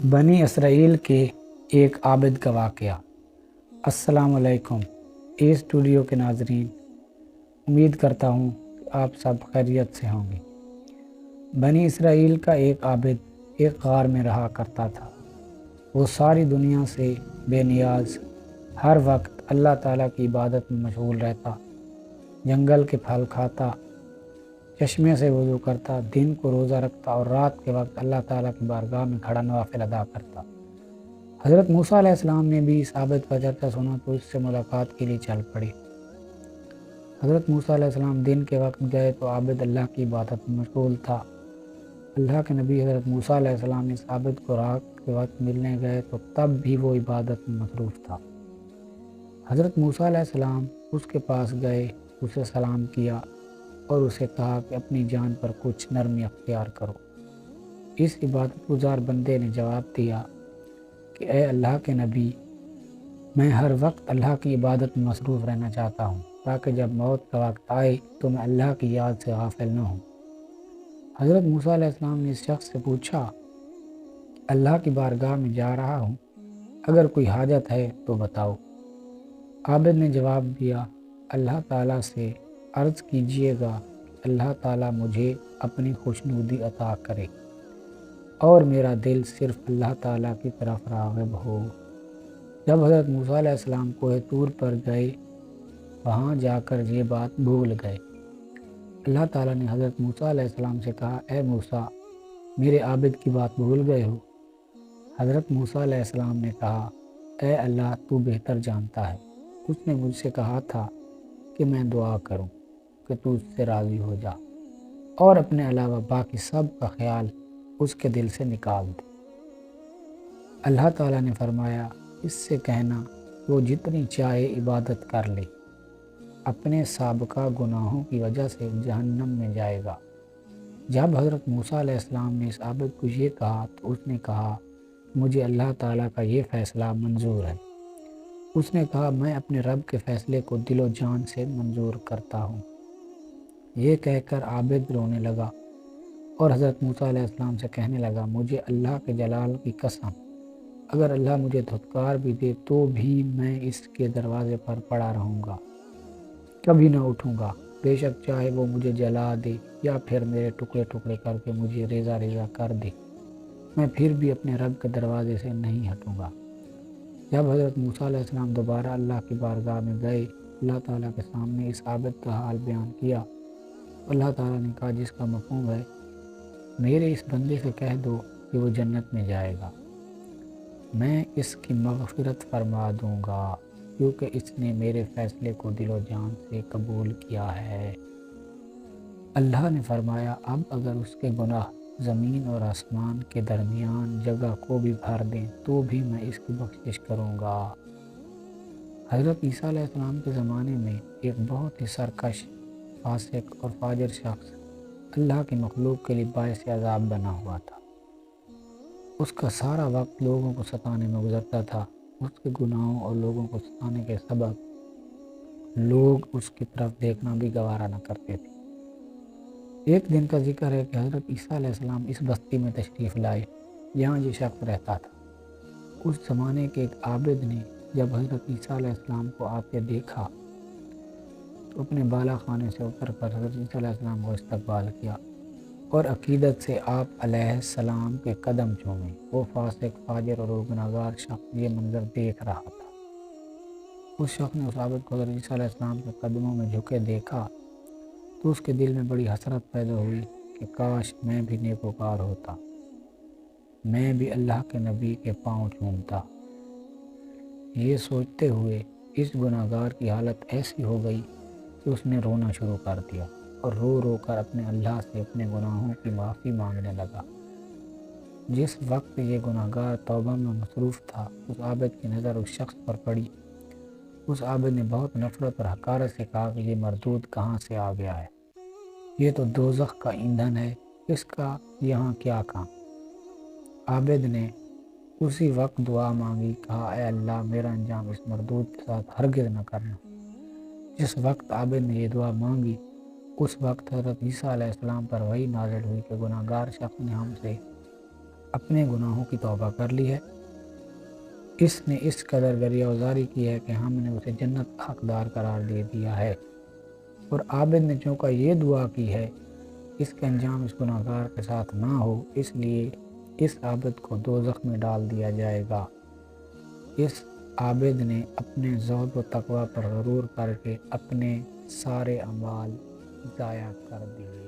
بنی اسرائیل کے ایک عابد کا واقعہ۔ السلام علیکم اسٹوڈیو کے ناظرین، امید کرتا ہوں کہ آپ سب خیریت سے ہوں گے۔ بنی اسرائیل کا ایک عابد ایک غار میں رہا کرتا تھا۔ وہ ساری دنیا سے بے نیاز، ہر وقت اللہ تعالیٰ کی عبادت میں مشغول رہتا، جنگل کے پھل کھاتا، چشمے سے وضو کرتا، دن کو روزہ رکھتا اور رات کے وقت اللہ تعالیٰ کی بارگاہ میں کھڑا نوافل ادا کرتا۔ حضرت موسیٰ علیہ السلام نے بھی اس عابد کا چرچا سنا تو اس سے ملاقات کے لیے چل پڑے۔ حضرت موسیٰ علیہ السلام دن کے وقت گئے تو عابد اللہ کی عبادت میں مشغول تھا۔ اللہ کے نبی حضرت موسیٰ علیہ السلام اس عابد کو رات کے وقت ملنے گئے تو تب بھی وہ عبادت میں مصروف تھا۔ حضرت موسیٰ علیہ السلام اس کے پاس گئے، اسے سلام کیا اور اسے کہا کہ اپنی جان پر کچھ نرمی اختیار کرو۔ اس عبادت گزار بندے نے جواب دیا کہ اے اللہ کے نبی، میں ہر وقت اللہ کی عبادت میں مصروف رہنا چاہتا ہوں تاکہ جب موت کا وقت آئے تو میں اللہ کی یاد سے غافل نہ ہوں۔ حضرت موسیٰ علیہ السلام نے اس شخص سے پوچھا، اللہ کی بارگاہ میں جا رہا ہوں، اگر کوئی حاجت ہے تو بتاؤ۔ عابد نے جواب دیا، اللہ تعالیٰ سے عرض کیجئے گا کہ اللہ تعالیٰ مجھے اپنی خوشنودی عطا کرے اور میرا دل صرف اللہ تعالیٰ کی طرف راغب ہو۔ جب حضرت موسیٰ علیہ السلام کوہ طور پر گئے، وہاں جا کر یہ بات بھول گئے۔ اللہ تعالیٰ نے حضرت موسیٰ علیہ السلام سے کہا، اے موسیٰ، میرے عابد کی بات بھول گئے ہو؟ حضرت موسیٰ علیہ السلام نے کہا، اے اللہ، تو بہتر جانتا ہے۔ اس نے مجھ سے کہا تھا کہ میں دعا کروں کہ تو اس سے راضی ہو جا اور اپنے علاوہ باقی سب کا خیال اس کے دل سے نکال دے۔ اللہ تعالیٰ نے فرمایا، اس سے کہنا وہ جتنی چاہے عبادت کر لے، اپنے سابقہ گناہوں کی وجہ سے جہنم میں جائے گا۔ جب حضرت موسیٰ علیہ السلام نے اس عابد کو یہ کہا تو اس نے کہا، مجھے اللہ تعالیٰ کا یہ فیصلہ منظور ہے۔ اس نے کہا، میں اپنے رب کے فیصلے کو دل و جان سے منظور کرتا ہوں۔ یہ کہہ کر عابد رونے لگا اور حضرت موسیٰ علیہ السلام سے کہنے لگا، مجھے اللہ کے جلال کی قسم، اگر اللہ مجھے دھتکار بھی دے تو بھی میں اس کے دروازے پر پڑا رہوں گا، کبھی نہ اٹھوں گا، بے شک چاہے وہ مجھے جلا دے یا پھر میرے ٹکڑے ٹکڑے کر کے مجھے ریزہ ریزہ کر دے، میں پھر بھی اپنے رب کے دروازے سے نہیں ہٹوں گا۔ جب حضرت موسیٰ علیہ السلام دوبارہ اللہ کی بارگاہ میں گئے، اللہ تعالیٰ کے سامنے اس عابد کا حال بیان کیا۔ اللہ تعالیٰ نے کہا، جس کا مفہوم ہے، میرے اس بندے سے کہہ دو کہ وہ جنت میں جائے گا، میں اس کی مغفرت فرما دوں گا کیونکہ اس نے میرے فیصلے کو دل و جان سے قبول کیا ہے۔ اللہ نے فرمایا، اب اگر اس کے گناہ زمین اور آسمان کے درمیان جگہ کو بھی بھر دیں تو بھی میں اس کی بخشش کروں گا۔ حضرت عیسیٰ علیہ السلام کے زمانے میں ایک بہت ہی سرکش، فاسق اور فاجر شخص اللہ کی مخلوق کے لیے باعث عذاب بنا ہوا تھا۔ اس کا سارا وقت لوگوں کو ستانے میں گزرتا تھا۔ اس کے گناہوں اور لوگوں کو ستانے کے سبب لوگ اس کی طرف دیکھنا بھی گوارا نہ کرتے تھے۔ ایک دن کا ذکر ہے کہ حضرت عیسیٰ علیہ السلام اس بستی میں تشریف لائے جہاں یہ شخص رہتا تھا۔ اس زمانے کے ایک عابد نے جب حضرت عیسیٰ علیہ السلام کو آتے دیکھا تو اپنے بالا خانے سے اتر کر حضرت عیسیٰ علیہ السلام کو استقبال کیا اور عقیدت سے آپ علیہ السلام کے قدم چومے۔ وہ فاسق، فاجر اور گناہگار شخص یہ منظر دیکھ رہا تھا۔ اس شخص نے اس عابد کو حضرت عیسیٰ علیہ السلام کے قدموں میں جھکے دیکھا تو اس کے دل میں بڑی حسرت پیدا ہوئی کہ کاش میں بھی نیکوکار ہوتا، میں بھی اللہ کے نبی کے پاؤں چومتا۔ یہ سوچتے ہوئے اس گناہگار کی حالت ایسی ہو گئی کہ اس نے رونا شروع کر دیا اور رو رو کر اپنے اللہ سے اپنے گناہوں کی معافی مانگنے لگا۔ جس وقت یہ گناہگار توبہ میں مصروف تھا، اس عابد کی نظر اس شخص پر پڑی۔ اس عابد نے بہت نفرت اور حقارت سے کہا کہ یہ مردود کہاں سے آ گیا ہے؟ یہ تو دوزخ کا ایندھن ہے، اس کا یہاں کیا کام؟ عابد نے اسی وقت دعا مانگی، کہا، اے اللہ، میرا انجام اس مردود کے ساتھ ہرگز نہ کرنا۔ جس وقت عابد نے یہ دعا مانگی، اس وقت حضرت عیسیٰ علیہ السلام پر وحی نازل ہوئی کہ گناہگار شخص نے ہم سے اپنے گناہوں کی توبہ کر لی ہے، اس نے اس قدر گریہ وزاری کی ہے کہ ہم نے اسے جنت کا حقدار قرار دے دیا ہے، اور عابد نے چونکہ یہ دعا کی ہے اس کا انجام اس گناہگار کے ساتھ نہ ہو، اس لیے اس عابد کو دوزخ میں ڈال دیا جائے گا۔ اس عابد نے اپنے زہد و تقوی پر غرور کر کے اپنے سارے اعمال ضائع کر دیے۔